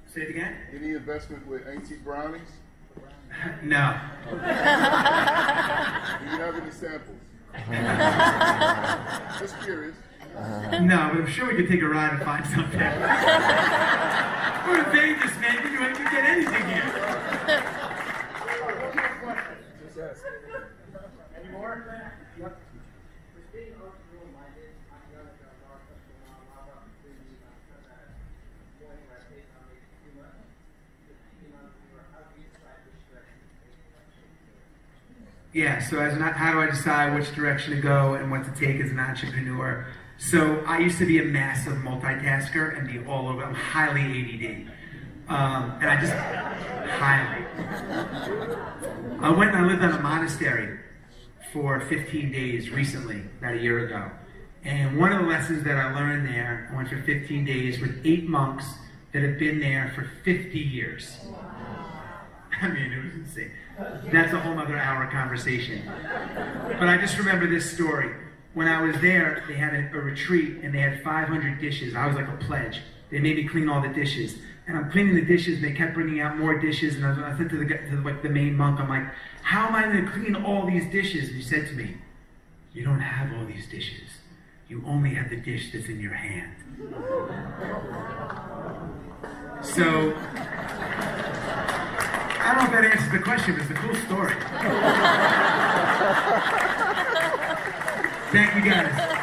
Say it again. Any investment with antique brownies? No. Do you have any samples? Just curious. No, but I'm sure we could take a ride and find something. We're in Vegas, man. You can get anything here. Any more? Yep. Yeah, so how do I decide which direction to go and what to take as an entrepreneur? So I used to be a massive multitasker and be all over. I'm highly ADD. And I just, highly. I went and I lived in a monastery for 15 days recently, about a year ago. And one of the lessons that I learned there, I went for 15 days with 8 monks that have been there for 50 years. I mean, it was insane. That's a whole other hour conversation. But I just remember this story. When I was there, they had a retreat and they had 500 dishes. I was like a pledge. They made me clean all the dishes. And I'm cleaning the dishes, and they kept bringing out more dishes. And I said to the main monk, I'm like, how am I going to clean all these dishes? And he said to me, you don't have all these dishes. You only have the dish that's in your hand. So, I don't know if that answers the question, but it's a cool story. Thank you guys.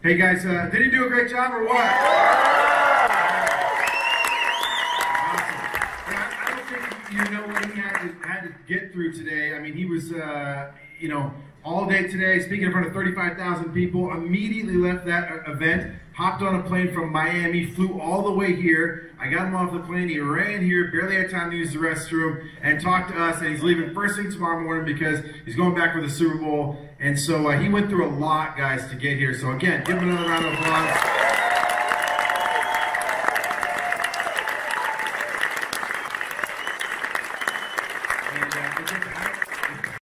Hey guys, did he do a great job or what? Awesome. I don't think you know what he had to get through today. I mean, he was, you know, all day today, speaking in front of 35,000 people, immediately left that event, hopped on a plane from Miami, flew all the way here. I got him off the plane, he ran here, barely had time to use the restroom, and talked to us, and he's leaving first thing tomorrow morning because he's going back for the Super Bowl. And so he went through a lot, guys, to get here. So again, give him another round of applause.